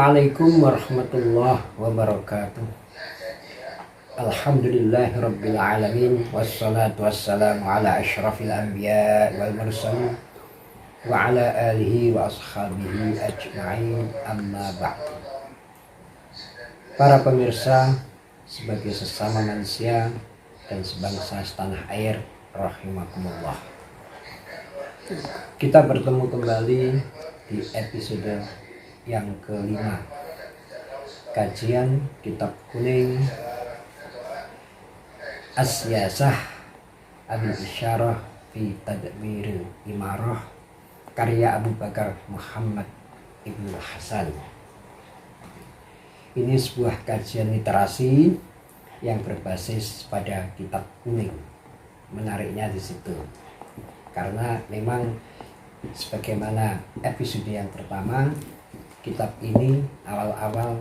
Assalamualaikum warahmatullahi wabarakatuh. Alhamdulillahirabbil alamin wassalatu wassalamu ala asyrafil anbiya wal mursalin wa ala alihi wa ashabihi ajma'in, amma ba'd. Para pemirsa, sebagai sesama manusia dan sebangsa setanah air, rahimakumullah. Kita bertemu kembali di episode yang kelima kajian kitab kuning As-Siyasah Al-Isyarah fi Tadbiril Imarah karya Abu Bakar Muhammad Ibn Hasan. Ini sebuah kajian literasi yang berbasis pada kitab kuning. Menariknya di situ karena memang sebagaimana episode yang pertama, kitab ini awal-awal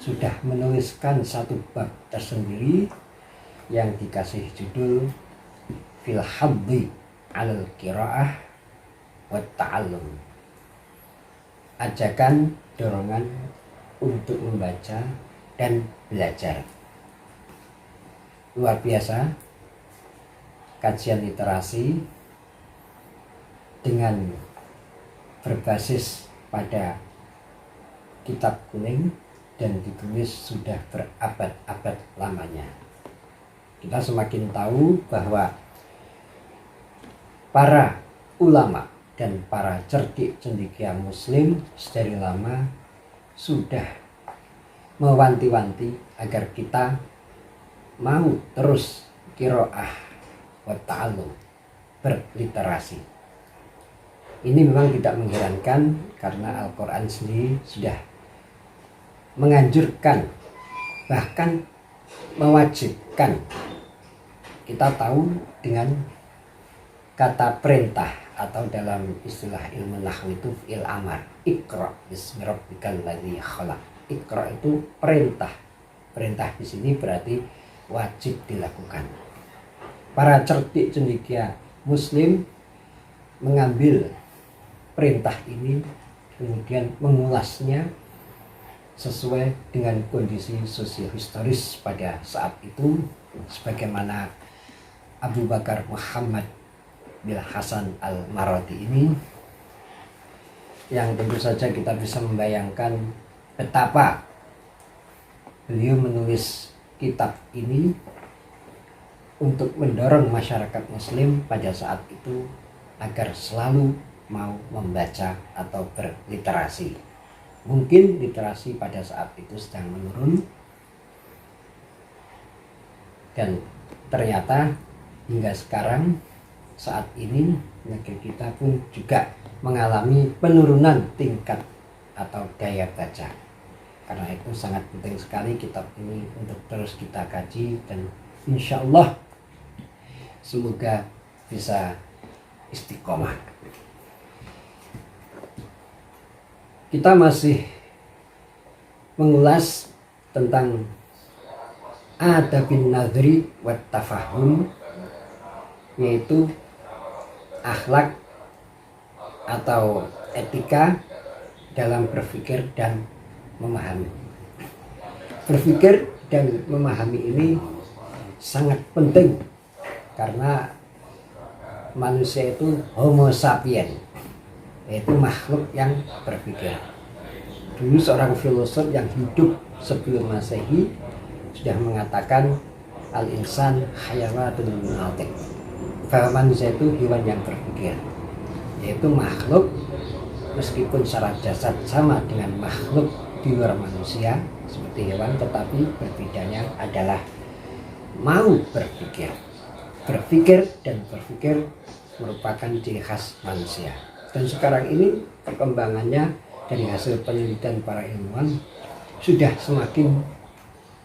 sudah menuliskan satu bab tersendiri yang dikasih judul Fil Haddi Alal Qiraah wa Ta'allum, ajakan dorongan untuk membaca dan belajar. Luar biasa kajian literasi dengan berbasis pada kitab kuning dan ditulis sudah berabad-abad lamanya. Kita semakin tahu bahwa para ulama dan para cerdik cendekia muslim sedari lama sudah mewanti-wanti agar kita mau terus qiraah wa ta'allum, berliterasi. Ini memang tidak mengherankan karena Al-Quran sendiri sudah menganjurkan, bahkan mewajibkan. Kita tahu dengan kata perintah atau dalam istilah ilmu nahwu itu fi'il amar. Iqra bismi rabbikal ladzi khalaq. Iqra itu perintah. Perintah di sini berarti wajib dilakukan. Para cerdik cendekia muslim mengambil perintah ini kemudian mengulasnya sesuai dengan kondisi sosio-historis pada saat itu, sebagaimana Abu Bakar Muhammad bin Hasan Al-Maradi ini, yang tentu saja kita bisa membayangkan betapa beliau menulis kitab ini untuk mendorong masyarakat muslim pada saat itu agar selalu mau membaca atau berliterasi. Mungkin literasi pada saat itu sedang menurun, dan ternyata hingga sekarang saat ini negeri kita pun juga mengalami penurunan tingkat atau daya baca. Karena itu sangat penting sekali kitab ini untuk terus kita kaji, dan insya Allah semoga bisa istiqomah. Kita masih mengulas tentang adabin nadri wa tafahum, yaitu akhlak atau etika dalam berpikir dan memahami. Berpikir dan memahami ini sangat penting karena manusia itu homo sapiens, yaitu makhluk yang berpikir. Dulu seorang filosof yang hidup sebelum Masehi sudah mengatakan al-insan hayawanun natiq, bahwa manusia itu hewan yang berpikir, yaitu makhluk meskipun secara jasad sama dengan makhluk di luar manusia seperti hewan, tetapi berbedanya adalah mau berpikir. Berpikir dan berpikir merupakan ciri khas manusia. Dan sekarang ini perkembangannya dari hasil penelitian para ilmuwan sudah semakin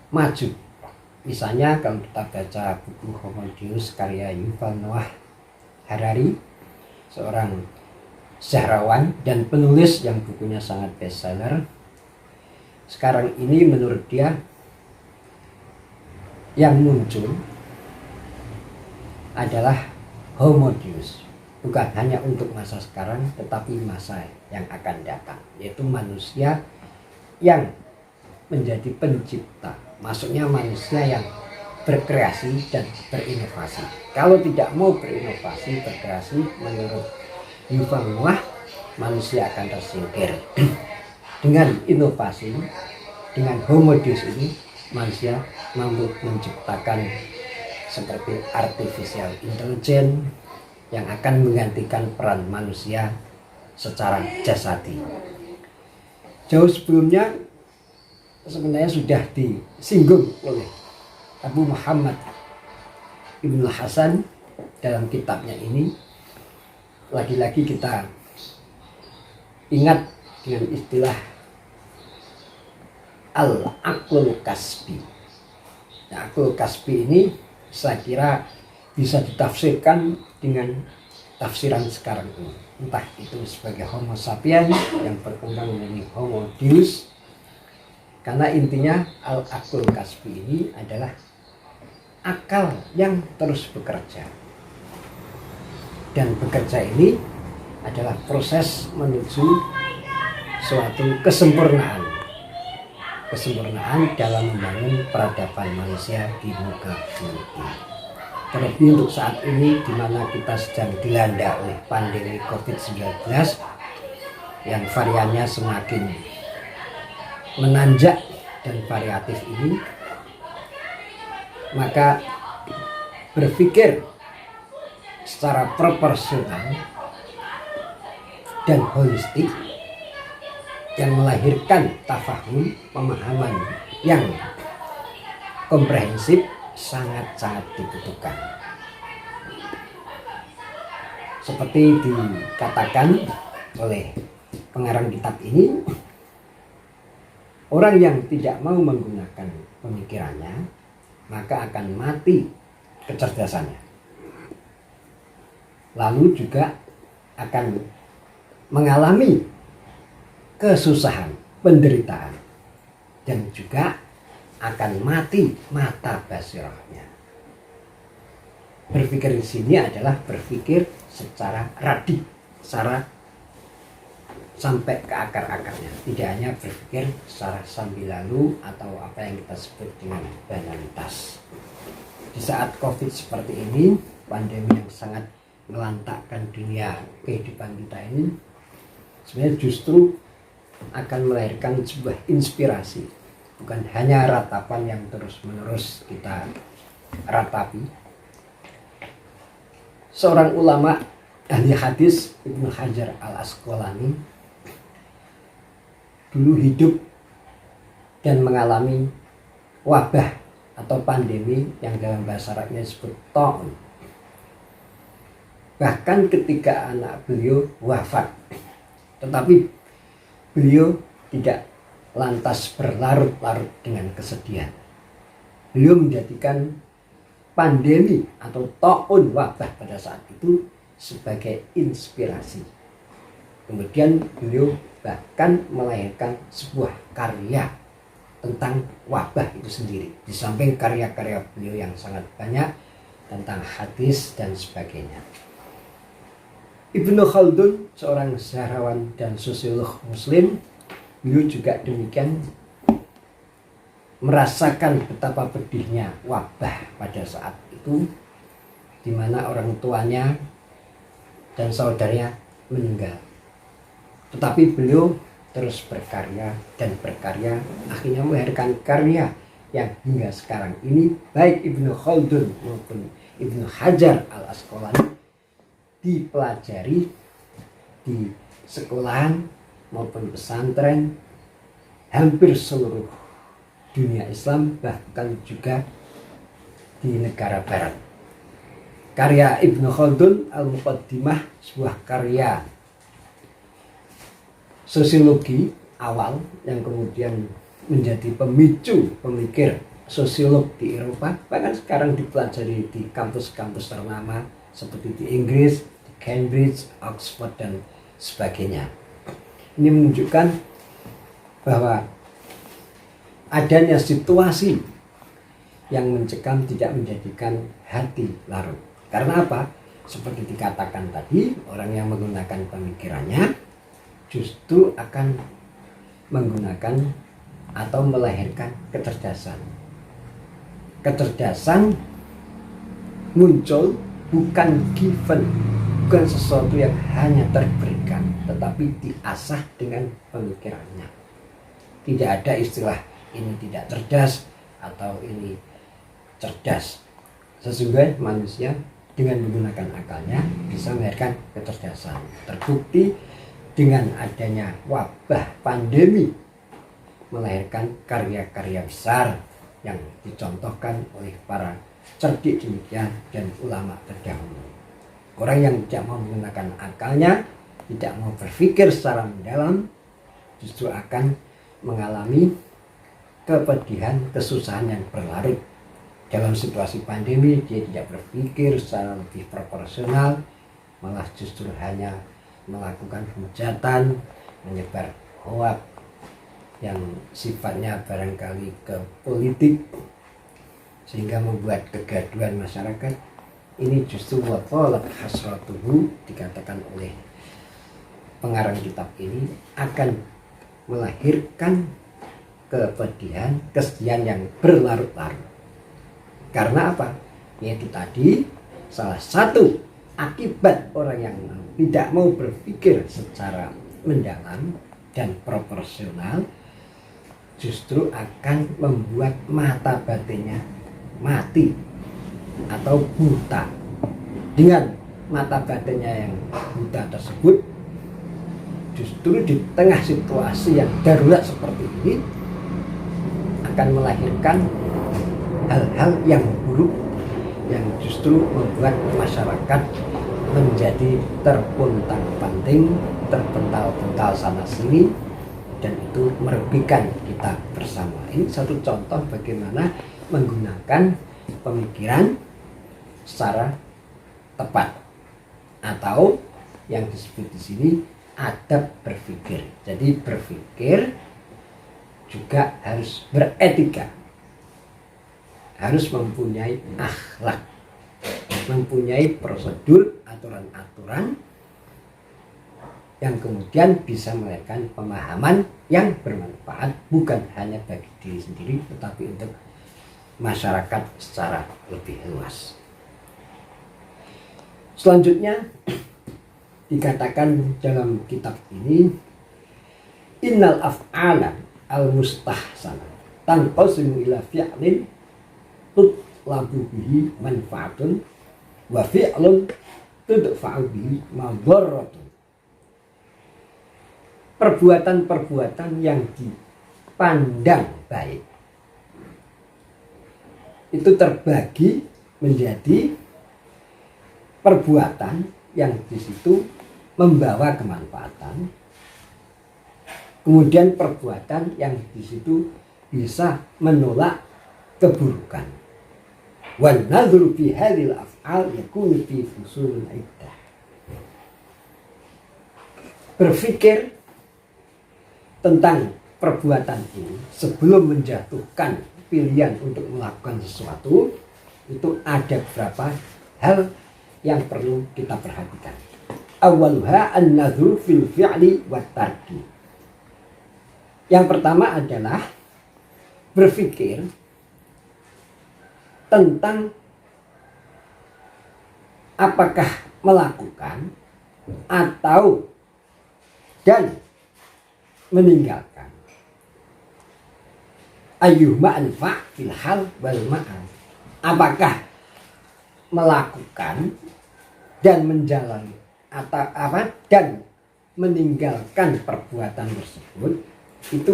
maju. Misalnya kalau kita baca buku Homo Deus karya Yuval Noah Harari, seorang sejarawan dan penulis yang bukunya sangat bestseller. Sekarang ini menurut dia yang muncul adalah Homo Deus, bukan hanya untuk masa sekarang tetapi masa yang akan datang, yaitu manusia yang menjadi pencipta. Maksudnya manusia yang berkreasi dan berinovasi. Kalau tidak mau berinovasi, berkreasi, menurut Yuval Noah, manusia akan tersingkir. Dengan inovasi, dengan Homo Deus ini, manusia mampu menciptakan seperti artificial intelligence yang akan menggantikan peran manusia secara jasadi. Jauh sebelumnya sebenarnya sudah disinggung oleh Abu Muhammad Ibn Hasan dalam kitabnya ini. Lagi-lagi kita ingat dengan istilah al-aqlul kasbi. Nah, aqlul kasbi ini saya kira bisa ditafsirkan dengan tafsiran sekarang ini. Entah itu sebagai Homo sapiens yang berkembang menjadi Homo Deus. Karena intinya al-aqlul kasbi ini adalah akal yang terus bekerja. Dan bekerja ini adalah proses menuju suatu kesempurnaan dalam membangun peradaban manusia di muka bumi ini. Terlebih untuk saat ini di mana kita sedang dilanda oleh pandemi COVID-19 yang variannya semakin menanjak dan variatif ini, maka berpikir secara proporsional dan holistik yang melahirkan tafahum, pemahaman yang komprehensif sangat-sangat dibutuhkan. Seperti dikatakan oleh pengarang kitab ini, orang yang tidak mau menggunakan pemikirannya maka akan mati kecerdasannya. Lalu juga akan mengalami kesusahan, penderitaan, dan juga akan mati mata basirahnya. Berpikir di sini adalah berpikir secara radik, secara sampai ke akar-akarnya. Tidak hanya berpikir secara sambil lalu atau apa yang kita sebut dengan banalitas. Di saat COVID seperti ini, pandemi yang sangat melantakkan dunia kehidupan kita ini, sebenarnya justru akan melahirkan sebuah inspirasi, bukan hanya ratapan yang terus-menerus kita ratapi. Seorang ulama ahli hadis, Ibnu Hajar al-Asqalani, dulu hidup dan mengalami wabah atau pandemi yang dalam bahasa Arabnya disebut ta'un. Bahkan ketika anak beliau wafat, tetapi beliau tidak lantas berlarut-larut dengan kesedihan. Beliau menjadikan pandemi atau ta'un, wabah pada saat itu, sebagai inspirasi. Kemudian beliau bahkan melahirkan sebuah karya tentang wabah itu sendiri. Di samping karya-karya beliau yang sangat banyak tentang hadis dan sebagainya. Ibnu Khaldun, seorang sejarawan dan sosiolog muslim, beliau juga demikian merasakan betapa pedihnya wabah pada saat itu, di mana orang tuanya dan saudaranya meninggal. Tetapi beliau terus berkarya dan berkarya, akhirnya melahirkan karya yang hingga sekarang ini baik Ibnu Khaldun maupun Ibnu Hajar al-Asqalani dipelajari di sekolahan maupun pesantren hampir seluruh dunia Islam, bahkan juga di negara barat. Karya Ibnu Khaldun Al-Muqaddimah, sebuah karya sosiologi awal yang kemudian menjadi pemicu pemikir sosiolog di Eropa, bahkan sekarang dipelajari di kampus-kampus ternama seperti di Inggris, di Cambridge, Oxford, dan sebagainya. Ini menunjukkan bahwa adanya situasi yang mencekam tidak menjadikan hati larut. Karena apa? Seperti dikatakan tadi, orang yang menggunakan pemikirannya justru akan menggunakan atau melahirkan kecerdasan. Kecerdasan muncul bukan given, bukan sesuatu yang hanya terberikan, tetapi diasah dengan pemikirannya. Tidak ada istilah ini tidak cerdas atau ini cerdas. Sesungguhnya manusia dengan menggunakan akalnya bisa melahirkan kecerdasan. Terbukti dengan adanya wabah pandemi melahirkan karya-karya besar yang dicontohkan oleh para cerdik demikian dan ulama terdahulu. Orang yang tidak mau menggunakan akalnya, tidak mau berpikir secara mendalam, justru akan mengalami kepedihan, kesusahan yang berlarut. Dalam situasi pandemi dia tidak berpikir secara lebih proporsional, malah justru hanya melakukan hujatan, menyebar hoak yang sifatnya barangkali ke politik, sehingga membuat kegaduhan masyarakat. Ini justru waqalat hasratuhu, dikatakan oleh pengarang kitab ini, akan melahirkan kepedihan, kesedihan yang berlarut-larut. Karena apa? Yaitu tadi salah satu akibat orang yang tidak mau berpikir secara mendalam dan proporsional justru akan membuat mata batinnya mati atau buta. Dengan mata batinnya yang buta tersebut, justru di tengah situasi yang darurat seperti ini akan melahirkan hal-hal yang buruk yang justru membuat masyarakat menjadi terpuntang-panting, terpental-pental sana sini, dan itu merugikan kita bersama. Ini satu contoh bagaimana menggunakan pemikiran secara tepat, atau yang disebut di sini adab berpikir. Jadi berpikir juga harus beretika, harus mempunyai akhlak, mempunyai prosedur, aturan-aturan yang kemudian bisa melahirkan pemahaman yang bermanfaat bukan hanya bagi diri sendiri tetapi untuk masyarakat secara lebih luas. Selanjutnya dikatakan dalam kitab ini, innal af'ala al-mustahsana tanqasimu ila fi'lin tutlabu bihi manfaatun wa fi'lun tudfa'u bihi madharatun. Perbuatan-perbuatan yang dipandang baik itu terbagi menjadi perbuatan yang di situ membawa kemanfaatan, kemudian perbuatan yang di situ bisa menolak keburukan. Wan nadhru fi hadhil af'al yakunu fi fusulil iddah. Berpikir tentang perbuatan ini sebelum menjatuhkan pilihan untuk melakukan sesuatu, itu ada beberapa hal yang perlu kita perhatikan. Awaluha an-nadhru fil fi'li wat tarki. Yang pertama adalah berpikir tentang apakah melakukan atau dan meninggalkan. Ayyuhma anfa' fil hal wal ma'al. Apakah melakukan dan menjalani atau apa dan meninggalkan perbuatan tersebut itu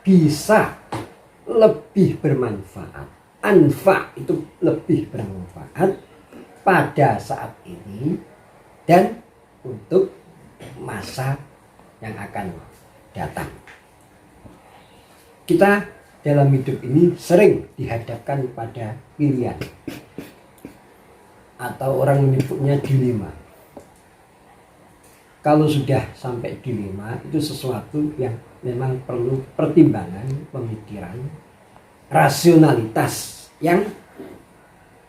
bisa lebih bermanfaat. Anfa itu lebih bermanfaat pada saat ini dan untuk masa yang akan datang. Kita dalam hidup ini sering dihadapkan pada pilihan, atau orang menyebutnya dilema. Kalau sudah sampai dilema, itu sesuatu yang memang perlu pertimbangan, pemikiran, rasionalitas yang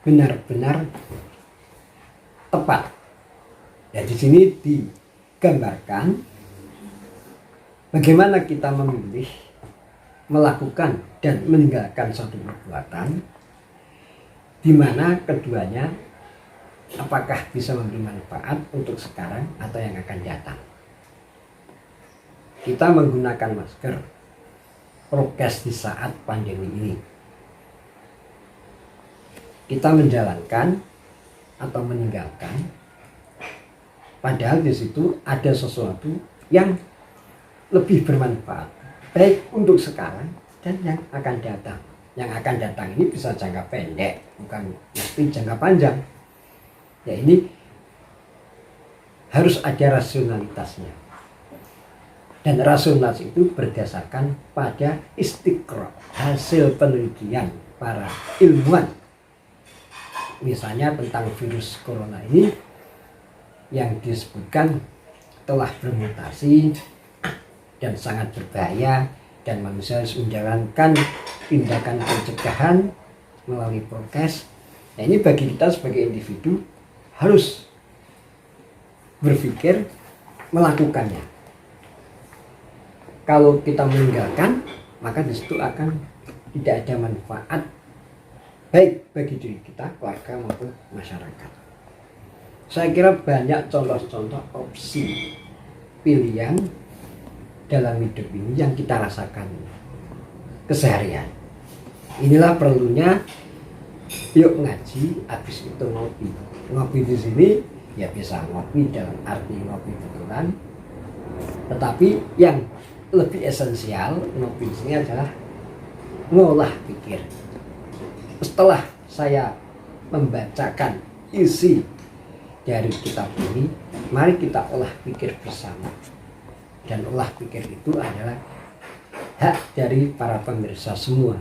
benar-benar tepat. Ya, di sini digambarkan bagaimana kita memilih melakukan dan meninggalkan suatu perbuatan di mana keduanya apakah bisa memberi manfaat untuk sekarang atau yang akan datang. Kita menggunakan masker prokes di saat pandemi ini. Kita menjalankan atau meninggalkan, padahal di situ ada sesuatu yang lebih bermanfaat, baik untuk sekarang dan yang akan datang. Yang akan datang ini bisa jangka pendek, bukan mesti jangka panjang. Ya, ini harus ada rasionalitasnya. Dan rasionalitas itu berdasarkan pada istiqra, hasil penelitian para ilmuwan. Misalnya tentang virus corona ini yang disebutkan telah bermutasi dan sangat berbahaya, dan manusia harus menjalankan tindakan pencegahan melalui prokes. Nah, ini bagi kita sebagai individu harus berpikir melakukannya. Kalau kita meninggalkan, maka disitu akan tidak ada manfaat baik bagi diri kita, keluarga maupun masyarakat. Saya kira banyak contoh-contoh opsi pilihan dalam hidup ini yang kita rasakan keseharian. Inilah perlunya yuk ngaji, habis itu ngopi. Ngopi di sini ya bisa ngopi dalam arti ngopi betulan, tetapi yang lebih esensial ngopi di sini adalah ngolah pikir. Setelah saya membacakan isi dari kitab ini, mari kita olah pikir bersama. Dan olah pikir itu adalah hak dari para pemirsa semua.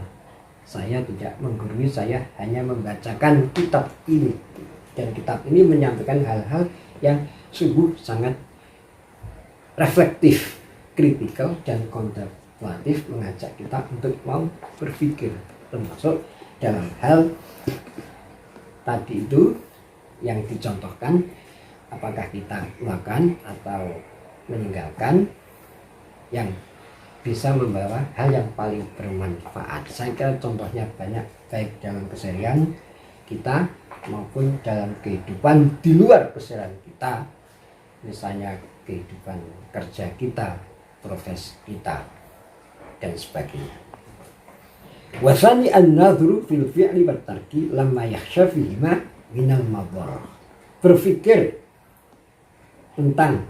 Saya tidak menggurui, saya hanya membacakan kitab ini. Dan kitab ini menyampaikan hal-hal yang sungguh sangat reflektif, kritikal, dan kontemplatif, mengajak kita untuk mau berpikir, termasuk dalam hal tadi itu yang dicontohkan, apakah kita melakukan atau meninggalkan yang bisa membawa hal yang paling bermanfaat. Saya kira contohnya banyak, baik dalam keseharian kita maupun dalam kehidupan di luar keseharian kita, misalnya kehidupan kerja kita, profesi kita, dan sebagainya. Wasani an-nadhru fil fi'li wa tarki lamma yakhsha fihima minal madhar. Berpikir tentang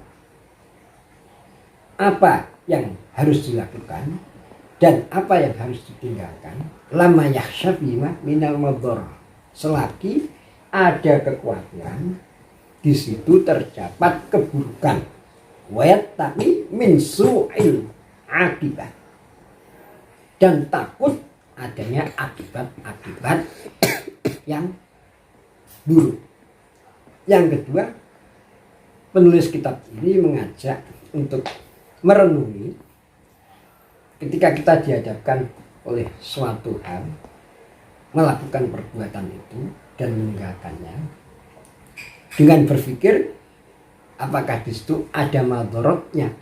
apa yang harus dilakukan dan apa yang harus ditinggalkan, lamma yakhsha fihima minal madhar, selagi ada kekhawatiran di situ terdapat keburukan, wayat tapi min su'il akibat, dan takut adanya akibat-akibat yang buruk. Yang kedua, penulis kitab ini mengajak untuk merenungi ketika kita dihadapkan oleh suatu hal, melakukan perbuatan itu dan meninggalkannya, dengan berpikir apakah di situ ada madorotnya.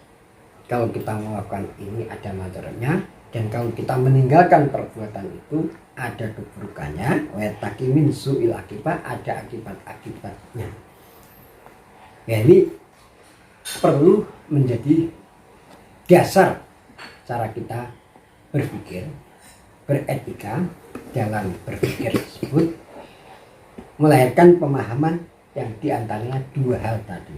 Kalau kita melakukan ini ada madorotnya, dan kalau kita meninggalkan perbuatan itu ada keburukannya, wetaki min su'il akibat, ada akibat-akibatnya. Ya, ini perlu menjadi dasar cara kita berpikir, beretika dalam berpikir tersebut, melahirkan pemahaman yang diantaranya dua hal tadi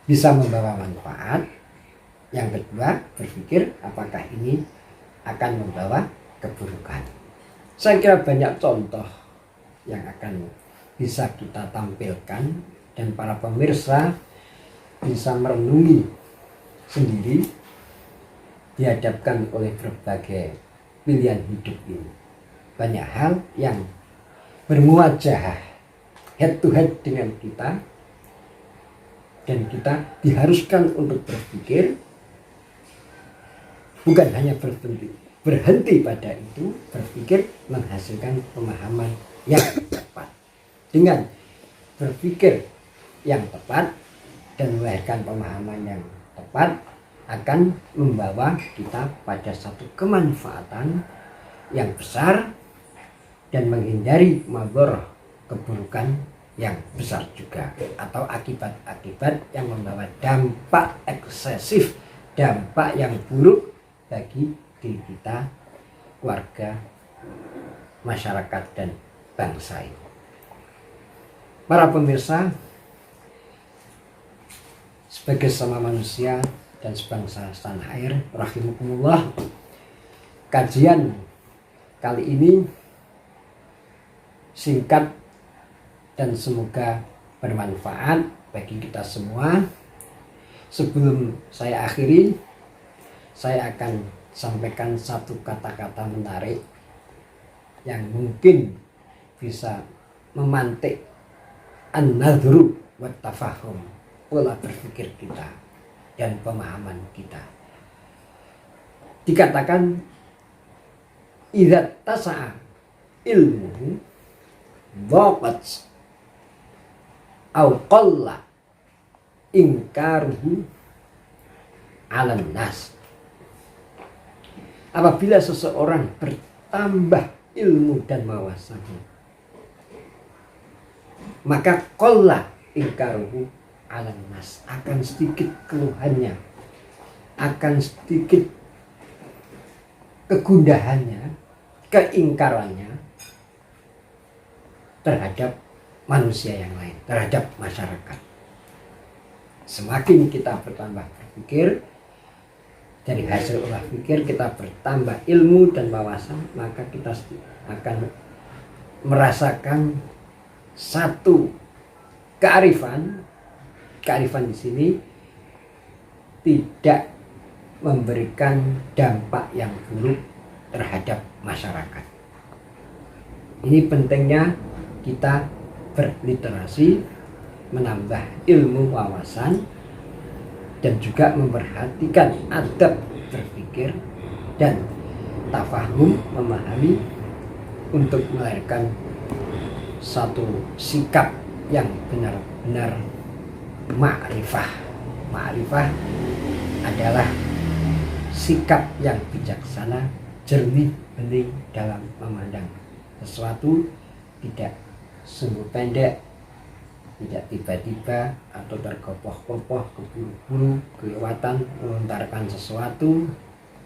bisa membawa manfaat. Yang kedua, berpikir apakah ini akan membawa keburukan. Saya kira banyak contoh yang akan bisa kita tampilkan dan para pemirsa bisa merenungi sendiri dihadapkan oleh berbagai pilihan hidup ini. Banyak hal yang bermuajah head to head dengan kita, dan kita diharuskan untuk berpikir, bukan hanya berhenti pada itu, berpikir menghasilkan pemahaman yang tepat. Dengan berpikir yang tepat dan melahirkan pemahaman yang tepat, akan membawa kita pada satu kemanfaatan yang besar dan menghindari madharah, keburukan yang besar juga, atau akibat-akibat yang membawa dampak eksesif, dampak yang buruk bagi diri kita, keluarga, masyarakat, dan bangsa ini. Para pemirsa, sebagai sama manusia dan sebangsa setanah air, rahimakumullah, kajian kali ini singkat dan semoga bermanfaat bagi kita semua. Sebelum saya akhiri, saya akan sampaikan satu kata-kata menarik yang mungkin bisa memantik an-nadhru wa tafahum, pola berpikir kita dan pemahaman kita. Dikatakan idza tasa'a ilmuhu dhaqat aw qalla ingkaruhu 'alan nas. Apabila seseorang bertambah ilmu dan wawasannya, maka qalla ingkaruhu 'alan nas, akan sedikit keluhannya, akan sedikit kegundahannya, keingkarannya terhadap manusia yang lain, terhadap masyarakat. Semakin kita bertambah berpikir, dari hasil olah pikir kita bertambah ilmu dan wawasan, maka kita akan merasakan satu kearifan. Kearifan di sini tidak memberikan dampak yang buruk terhadap masyarakat. Ini pentingnya kita berliterasi, menambah ilmu wawasan, dan juga memperhatikan adab berpikir dan tafahum, memahami, untuk melahirkan satu sikap yang benar-benar ma'rifah. Ma'rifah adalah sikap yang bijaksana, jernih, bening dalam memandang sesuatu, tidak sungguh pendek, tidak tiba-tiba atau tergopoh-gopoh, keburu-buru, kelewatan melontarkan sesuatu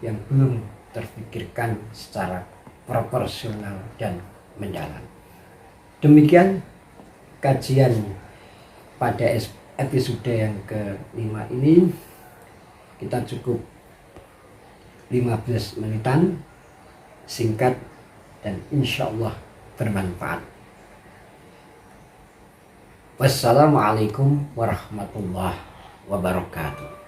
yang belum terpikirkan secara proporsional dan mendalam. Demikian kajian pada episode yang ke-5 ini. Kita cukup 15 menitan, singkat dan insya Allah bermanfaat. Wassalamualaikum warahmatullahi wabarakatuh.